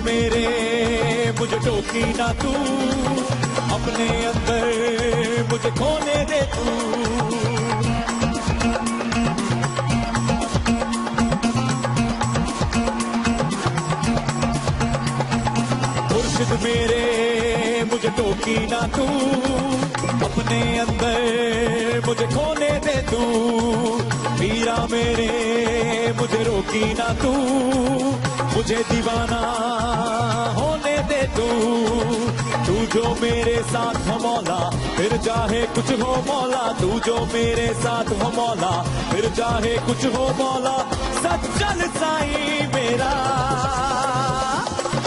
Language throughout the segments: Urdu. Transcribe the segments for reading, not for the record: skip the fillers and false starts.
میرے مجھے ٹوکی نہ تو، اپنے اندر مجھے کھونے دے تو. مرشد میرے مجھے ٹوکی نہ تو، اپنے اندر مجھے کھونے دے تو. میرا میرے مجھے روکی نہ تو، مجھے دیوانہ ہونے دے تو. تو جو میرے ساتھ ہو مولا پھر چاہے کچھ ہو مولا، تو جو میرے ساتھ ہو مولا پھر چاہے کچھ ہو مولا. سچ چل سائی میرا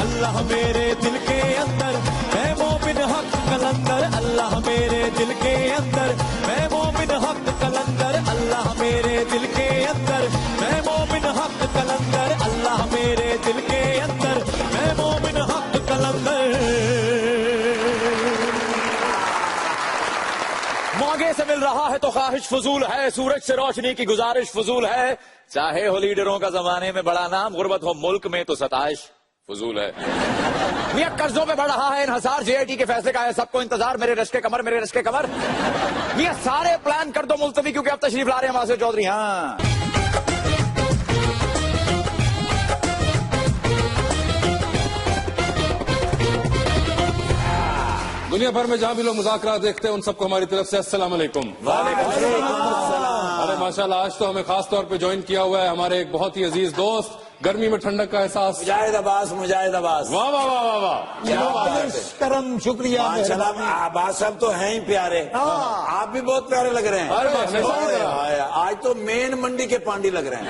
اللہ میرے دل کے اندر، میں مومن حق کلندر. اللہ میرے دل کے اندر، میں مومن حق کلندر. اللہ میرے دل کے اندر، میں مومن حق کلندر. اللہ میرے دل کے اندر، میں مومن حق کلندر. مانگے سے مل رہا ہے تو خواہش فضول ہے، سورج سے روشنی کی گزارش فضول ہے. چاہے ہو لیڈروں کا زمانے میں بڑا نام، غربت ہو ملک میں تو ستائش فضول ہے. میاں قرضوں پہ بڑھ رہا ہے انحصار، جے آئی ٹی کے فیصلے کا ہے سب کو انتظار. میرے رشک کے کمر، میرے رشک کے کمر. میاں سارے پلان کر دو ملتوی کیونکہ اب تشریف لا رہے ہیں واسع چودھری. ہاں دنیا بھر میں جہاں بھی لوگ مذاکرات دیکھتے ہیں ان سب کو ہماری طرف سے السلام علیکم. وعلیکم السلام. ارے ماشاءاللہ آج تو ہمیں خاص طور پہ جوائن کیا ہوا ہے ہمارے ایک بہت ہی عزیز دوست، گرمی میں ٹھنڈک کا احساس. مجاہد عباس، مجاہد عباس. واہ واہ واہ واہ واہ. کرم شکریہ. عباس صاحب تو ہیں ہی پیارے، آپ بھی بہت پیارے لگ رہے ہیں. آج تو مین منڈی کے پانڈی لگ رہے ہیں.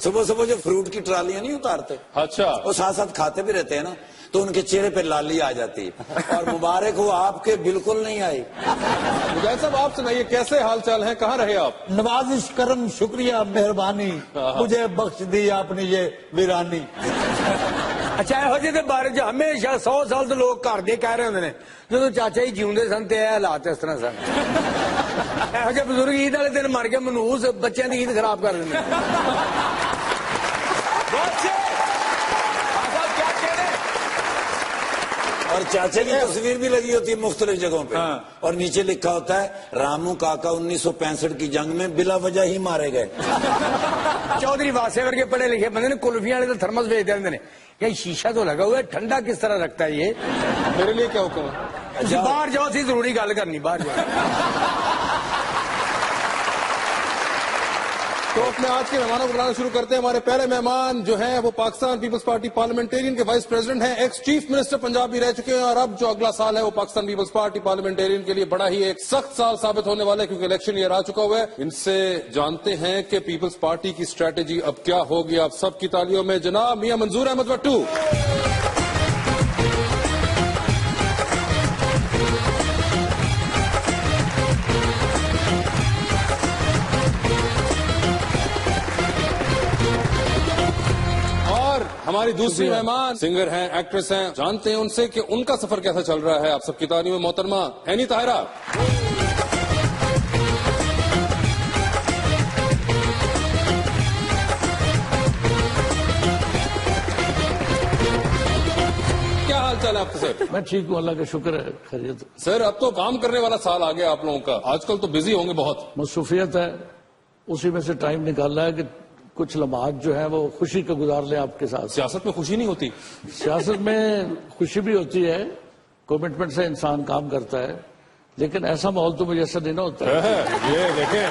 صبح صبح جو فروٹ کی ٹرالیاں نہیں اتارتے، اچھا وہ ساتھ ساتھ کھاتے بھی رہتے ہیں نا، تو ان کے چہرے پہ لالی آ جاتی ہے. اور مبارک ہو آپ کے بالکل نہیں آئی. مجاہد صاحب آپ سنائیے کیسے حال چال ہیں، کہاں رہے آپ؟ نوازش کرم شکریہ مہربانی، مجھے بخش دی آپ نے یہ ویرانی. اچھا یہو جہے بارے جو ہمیشہ 100 سال تو لوگ گھر دے کہہ رہے ہوندے نے جدوں چاچا جی جیوندے سن تے اے حالات اس طرح سن. یہو جہے بزرگ عید والے دن مر کے منوس بچیاں دی عید خراب کر دیں. اور چاچے کی تصویر بھی لگی ہوتی ہے مختلف جگہوں پہ، اور نیچے لکھا ہوتا ہے رامو کاکا 1965 کی جنگ میں بلا وجہ ہی مارے گئے. چودھری واسے ورگے پڑھے لکھے بندے نے کلفیاں والے تو تھرمس بھیج دے نے کہ شیشہ تو لگا ہوا ہے، ٹھنڈا کس طرح رکھتا ہے یہ. میرے لیے کیا حکم ہے؟ باہر جاؤ سی ضروری گل کرنی، باہر جاؤ. تو اپنے آج کے مہمانوں کو بلانا شروع کرتے ہیں. ہمارے پہلے مہمان جو ہیں وہ پاکستان پیپلز پارٹی پارلیمنٹیرین کے وائس پریزیڈنٹ ہیں، ایکس چیف منسٹر پنجاب بھی رہ چکے ہیں، اور اب جو اگلا سال ہے وہ پاکستان پیپلز پارٹی پارلیمنٹیرین کے لیے بڑا ہی ایک سخت سال ثابت ہونے والا ہے کیونکہ الیکشن ایئر آ چکا ہوا ہے. ان سے جانتے ہیں کہ پیپلز پارٹی کی اسٹریٹجی اب کیا ہوگی. آپ سب کی تالیوں میں جناب میاں منظور احمد وٹو. ہماری دوسری مہمان سنگر ہیں، ایکٹریس ہیں، جانتے ہیں ان سے کہ ان کا سفر کیسا چل رہا ہے. آپ سب کی تعلیم میں محترمہ اینی طاہرہ. کیا حال چال ہے آپ کے سر؟ میں ٹھیک ہوں، اللہ کا شکر ہے، خیریت. سر اب تو کام کرنے والا سال آ گیا آپ لوگوں کا، آج کل تو بزی ہوں گے بہت. مصروفیت ہے، اسی میں سے ٹائم نکالنا ہے کہ کچھ لمحات جو ہیں وہ خوشی کا گزار لیں آپ کے ساتھ. سیاست میں خوشی نہیں ہوتی؟ سیاست میں خوشی بھی ہوتی ہے، کمٹمنٹ سے انسان کام کرتا ہے، لیکن ایسا ماحول تو مجھے ایسا نہیں نہ ہوتا ہے. یہ دیکھیں،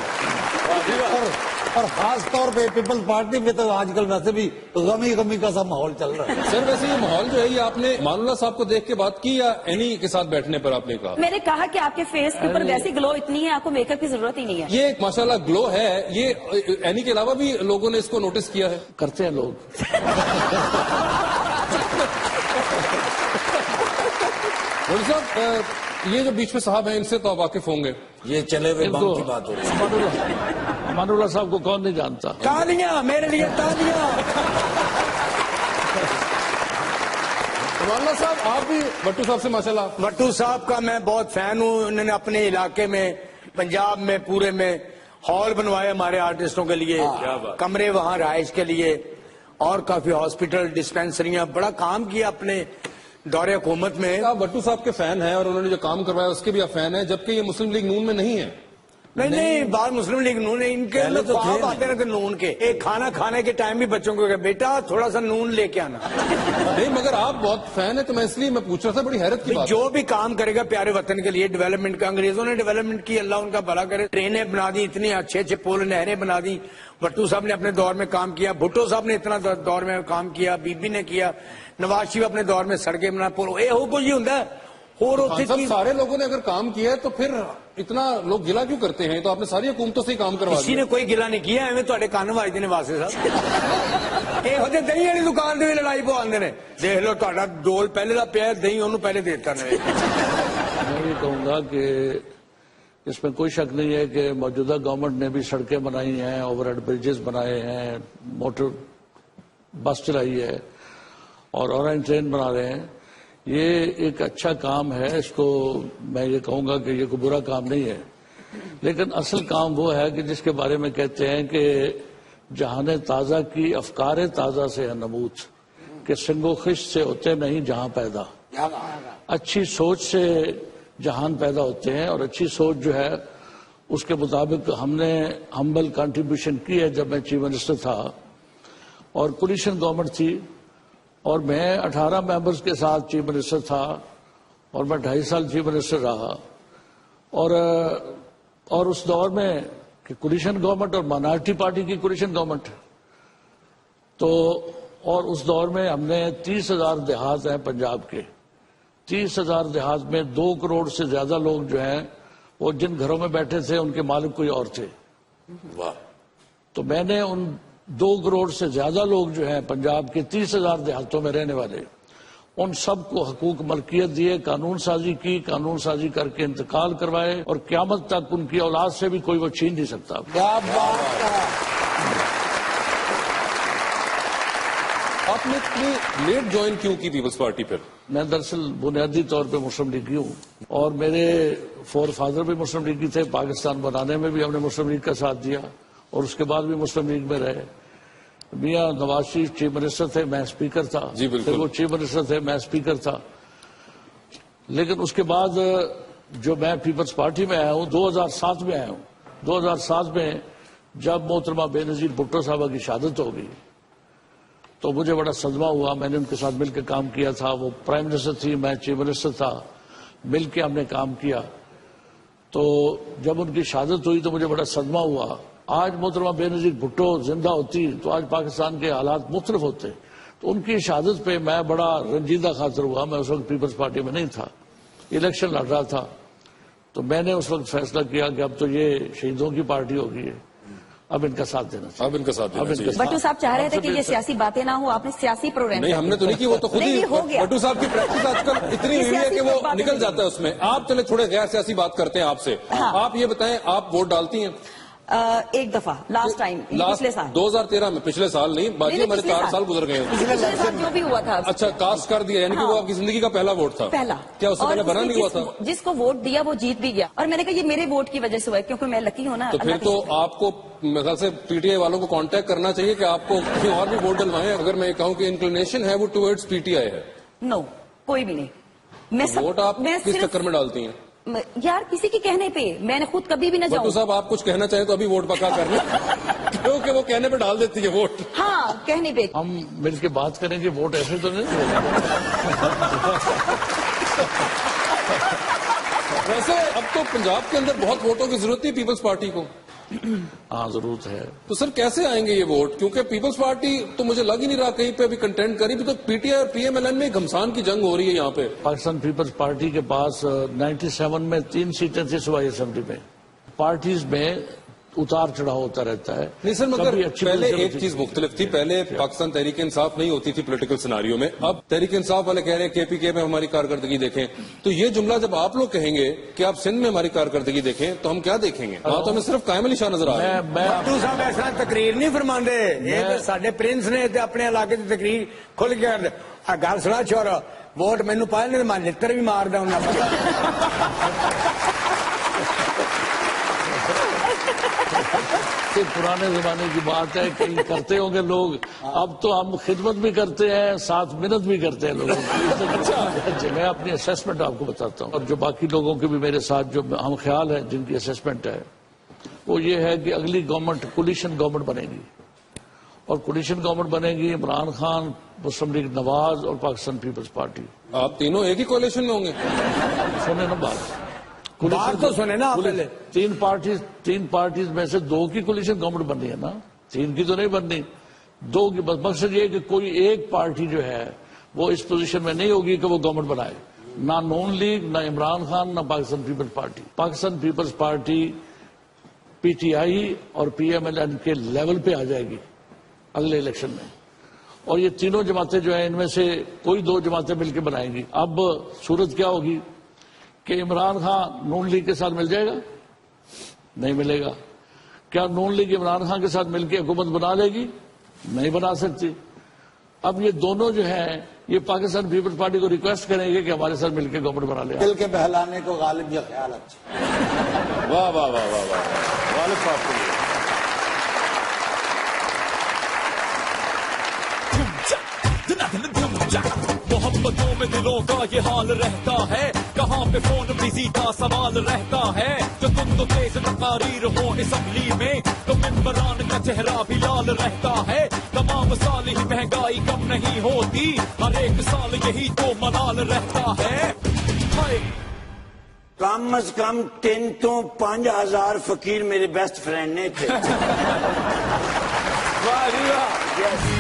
اور خاص طور پہ پیپلز پارٹی میں تو آج کل ویسے بھی غمی کا سا ماحول چل رہا ہے. سر ویسے یہ ماحول جو ہے یہ آپ نے مان اللہ صاحب کو دیکھ کے بات کی یا اینی کے ساتھ بیٹھنے پر آپ نے کہا؟ میں نے کہا کہ آپ کے فیس کے اوپر ویسی گلو اتنی ہے، آپ کو میک اپ کی ضرورت ہی نہیں ہے. یہ ماشاءاللہ گلو ہے، یہ اینی کے علاوہ بھی لوگوں نے اس کو نوٹس کیا ہے؟ کرتے ہیں لوگ. صاحب یہ جو بیچ میں صاحب ہیں ان سے تو آپ واقف ہوں گے. یہ چلے ہوئے بم کی بات ہو رہی ہے. امان اللہ صاحب کو کون نہیں جانتا؟ تالیاں میرے لیے، تالیاں. امان اللہ صاحب آپ بھی بٹو صاحب سے ماشاءاللہ. بٹو صاحب کا میں بہت فین ہوں. انہوں نے اپنے علاقے میں، پنجاب میں پورے میں ہال بنوائے ہمارے آرٹسٹوں کے لیے، کمرے وہاں رہائش کے لیے، اور کافی ہاسپٹل ڈسپینسریاں بڑا کام کیا اپنے دور حکومت میں. آپ بھٹو صاحب کے فین ہیں اور انہوں نے جو کام کروایا اس کے بھی آپ فین ہیں, جبکہ یہ مسلم لیگ نون میں نہیں ہے. نہیں بات مسلم لیگ نون ہے, ان کے خواب آتے رہتے نون کے. ایک کھانا کھانے کے ٹائم بھی بچوں کو کہ بیٹا تھوڑا سا نون لے کے آنا. نہیں مگر آپ بہت فین ہیں تو میں اس لیے میں پوچھ رہا تھا, بڑی حیرت کی بات. جو بھی کام کرے گا پیارے وطن کے لیے ڈیولپمنٹ کا, انگریزوں نے ڈیولپمنٹ کی, اللہ ان کا بھلا کرے. ٹرینیں بنا دی, اتنی اچھے اچھے پل نہریں بنا دی. بھٹو صاحب نے اپنے دور میں کام کیا, بھٹو صاحب نے اتنا دور میں کام کیا, بی بی نے کیا, نواز شریف اپنے دور میں سڑکیں بنا. اے ہو کچھ ہی ہوتا ہے. اور سارے لوگوں نے اگر کام کیا ہے تو پھر اتنا لوگ گلا کیوں کرتے ہیں؟ تو آپ نے ساری حکومتوں سے ہی کام کروا دیا. کسی نے کوئی گلا نہیں کیا. ایویں تھوڑے کان واج دینے واسطے صاحب یہ ہوتے دہی والی دکان سے بھی لڑائی پوا آدھے نے. دیکھ لو تھوڑا ڈول پہلے کا پیا, دہی انہوں پہلے دیتا نہیں. میں یہ کہوں گا کہ اس میں کوئی شک نہیں ہے کہ موجودہ گورنمنٹ نے بھی سڑکیں بنائی ہیں, اوور ہیڈ بریجز بنائے ہیں, موٹر بس چلائی ہے اور اورنج ٹرین بنا رہے ہیں. یہ ایک اچھا کام ہے, اس کو میں یہ کہوں گا کہ یہ کوئی برا کام نہیں ہے. لیکن اصل کام وہ ہے کہ جس کے بارے میں کہتے ہیں کہ جہان تازہ کی افکار تازہ سے ہے نمود, کہ سنگ و خش سے ہوتے نہیں جہاں پیدا. اچھی سوچ سے جہان پیدا ہوتے ہیں, اور اچھی سوچ جو ہے اس کے مطابق ہم نے ہمبل کنٹریبیوشن کی ہے. جب میں چیف منسٹر تھا اور کولیشن گورنمنٹ تھی اور میں 18 ممبرز کے ساتھ چیف منسٹر تھا اور میں 2.5 سال چیف منسٹر رہا, اور اس دور میں کہ کولیشن گورنمنٹ اور مائنارٹی پارٹی کی کولیشن گورنمنٹ, تو اور اس دور میں ہم نے 30,000 دیہات ہیں پنجاب کے. 30,000 دیہات میں 2 کروڑ سے زیادہ لوگ جو ہیں وہ جن گھروں میں بیٹھے تھے ان کے مالک کوئی اور تھے. تو میں نے ان 2 کروڑ سے زیادہ لوگ جو ہیں پنجاب کے 30,000 دیہاتوں میں رہنے والے, ان سب کو حقوق ملکیت دیے, قانون سازی کی, قانون سازی کر کے انتقال کروائے, اور قیامت تک ان کی اولاد سے بھی کوئی وہ چھین نہیں سکتا. کیا بات ہے. آپ نے اتنی لیٹ جوائن کیوں کی پیپلز پارٹی پھر؟ میں دراصل بنیادی طور پہ مسلم لیگی ہوں, اور میرے فور فادر بھی مسلم لیگی تھے. پاکستان بنانے میں بھی ہم نے مسلم لیگ کا ساتھ دیا اور اس کے بعد بھی مسلم لیگ میں رہے. میاں نواز شریف چیف منسٹر تھے, میں اسپیکر تھا. جی بالکل. پھر وہ چیف منسٹر تھے, میں اسپیکر تھا. لیکن اس کے بعد جو میں پیپلز پارٹی میں آیا ہوں 2007 میں آیا ہوں. 2007 میں جب محترمہ بے نظیر بھٹو صاحبہ کی شہادت ہو گئی تو مجھے بڑا صدمہ ہوا. میں نے ان کے ساتھ مل کے کام کیا تھا. وہ پرائم منسٹر تھی, میں چیف منسٹر تھا, مل کے ہم نے کام کیا. تو جب ان کی شہادت ہوئی تو مجھے بڑا صدمہ ہوا. آج محترمہ بے نظیر بھٹو زندہ ہوتی تو آج پاکستان کے حالات مختلف ہوتے. تو ان کی شہادت پہ میں بڑا رنجیدہ خاطر ہوا. میں اس وقت پیپلز پارٹی میں نہیں تھا, الیکشن لڑ رہا تھا. تو میں نے اس وقت فیصلہ کیا کہ اب تو یہ شہیدوں کی پارٹی ہو گئی ہے, اب ان کا ساتھ دینا چاہیے. اب ان کا ساتھ دینا چاہیے. بٹو صاحب چاہ رہے تھے کہ یہ سیاسی باتیں نہ ہوں, آپ نے سیاسی پروگرام. نہیں ہم نے تو نہیں کی, وہ تو خود ہی ہو گیا. بٹو صاحب کی پریکٹس آج کل اتنی ہوئی ہے کہ وہ نکل جاتا ہے اس میں. آپ چلے تھوڑے غیر سیاسی بات کرتے ہیں آپ سے. آپ یہ بتائیں, آپ ووٹ ڈالتی ہیں؟ ایک دفعہ لاسٹ ٹائم پچھلے سال 2013 میں. پچھلے سال نہیں باجی, ہمارے 4 سال گزر گئے ہیں. پچھلے سال جو بھی ہوا تھا. اچھا کاسٹ کر دیا, یعنی کہ وہ آپ کی زندگی کا پہلا ووٹ تھا. پہلا. کیا اس سے پہلے بنا نہیں ہوا تھا؟ جس کو ووٹ دیا وہ جیت بھی گیا, اور میں نے کہا یہ میرے ووٹ کی وجہ سے ہوا ہے کیونکہ میں لکی ہوں نا. تو پھر تو آپ کو میرے خیال سے پی ٹی آئی والوں کو کانٹیکٹ کرنا چاہیے کہ آپ کو کہیں اور بھی ووٹ ڈلوائیں. اگر میں کہوں کہ انکلینیشن ہے وہ ٹوورڈز پی ٹی آئی ہے. نو, کوئی بھی نہیں. میں ووٹ آپ کس چکر میں ڈالتی ہیں یار؟ کسی کے کہنے پہ, میں نے خود کبھی بھی نہ جاؤں. بٹو صاحب آپ کچھ کہنا چاہیں تو ابھی ووٹ پکا کر لیں, کیونکہ وہ کہنے پہ ڈال دیتی ہے ووٹ. ہاں کہنے پہ. ہم مل کے بات کریں کہ ووٹ ایسے تو نہیں. ویسے اب تو پنجاب کے اندر بہت ووٹوں کی ضرورت تھی پیپلز پارٹی کو. ہاں ضرورت ہے. تو سر کیسے آئیں گے یہ ووٹ؟ کیونکہ پیپلز پارٹی تو مجھے لگ ہی نہیں رہا کہیں پہ ابھی کنٹینٹ کری بھی. تو پی ٹی آئی اور پی ایم ایل این میں گھمسان کی جنگ ہو رہی ہے یہاں پہ. پاکستان پیپلز پارٹی کے پاس 97 میں 3 سیٹیں تھیں صوبائی اسمبلی میں. پارٹیز میں اتار چڑھاؤ ہوتا رہتا ہے. نہیں سر, مگر پہلے ایک چیز مختلف تھی. پہلے پاکستان تحریک انصاف نہیں ہوتی تھی پولیٹیکل سیناریو میں. اب تحریک انصاف والے کہہ رہے ہیں کے پی کے میں ہماری کارکردگی دیکھیں. تو یہ جملہ جب آپ لوگ کہیں گے کہ آپ سندھ میں ہماری کارکردگی دیکھیں تو ہم کیا دیکھیں گے؟ وہاں تو ہمیں صرف قائم علی شاہ نظر آ رہے ہیں. بٹو صاحب ایسا تقریر نہیں فرماندے. یہ ساڈے پرنس نے اپنے علاقے کی تقریر کھل کے گل سنا چھوڑا, ووٹ مینو پائے نہیں, میں لڑ بھی مار دا. کہ پرانے زمانے کی بات ہے، کہیں کرتے ہوں گے لوگ، اب تو ہم خدمت بھی کرتے ہیں، 7 منٹ بھی کرتے ہیں لوگوں کی۔ میں اپنی اسیسمنٹ آپ کو بتاتا ہوں، اور جو باقی لوگوں کے بھی میرے ساتھ جو ہم خیال ہیں جن کی اسیسمنٹ ہے، وہ یہ ہے کہ اگلی گورنمنٹ کولیشن گورنمنٹ بنے گی، اور کولیشن گورنمنٹ بنے گی عمران خان، مسلم لیگ نواز اور پاکستان پیپلز پارٹی۔ آپ تینوں ایک ہی کولیشن میں ہوں گے؟ سنیں نا بات، بات تو سنیں نا آپ پہلے۔ تین پارٹیز میں سے 2 کی کولیشن گورنمنٹ بننی ہے نا، 3 کی تو نہیں بننی، 2 کی بس۔ مقصد یہ ہے کہ کوئی ایک پارٹی جو ہے وہ اس پوزیشن میں نہیں ہوگی کہ وہ گورنمنٹ بنائے، نہ نون لیگ، نہ عمران خان، نہ Pakistan peoples party. Pakistan peoples party P T I اور پی ایم ایل این کے لیول پہ آ جائے گی اگلے الیکشن میں، اور یہ تینوں جماعتیں جو ہیں ان میں سے کوئی 2 جماعتیں مل کے بنائیں گی۔ اب صورت کیا ہوگی کہ عمران خان نون لیگ کے ساتھ مل جائے گا؟ نہیں ملے گا۔ کیا نون لیگ عمران خان کے ساتھ مل کے حکومت بنا لے گی؟ نہیں بنا سکتی۔ اب یہ دونوں جو ہیں یہ پاکستان پیپلز پارٹی کو ریکویسٹ کریں گے کہ ہمارے ساتھ مل کے گورنمنٹ بنا لے۔ دل کے بہلانے کو غالب یہ خیال اچھا۔ واہ واہ واہ واہ واہ، غالب صاحب کو محبتوں میں دلوں کا یہ حال رہتا ہے، کہاں پہ فون بزی کا سوال رہتا ہے، جو تم تو تیز تقاریر ہو اسمبلی میں تو ممبران کا چہرہ بھی لال رہتا ہے، تمام سال ہی مہنگائی کم نہیں ہوتی، ہر ایک سال یہی تو ملال رہتا ہے۔ کم از کم 3 تو 5,000 فقیر میرے بیسٹ فرینڈ نے تھے۔ واہ جی واہ۔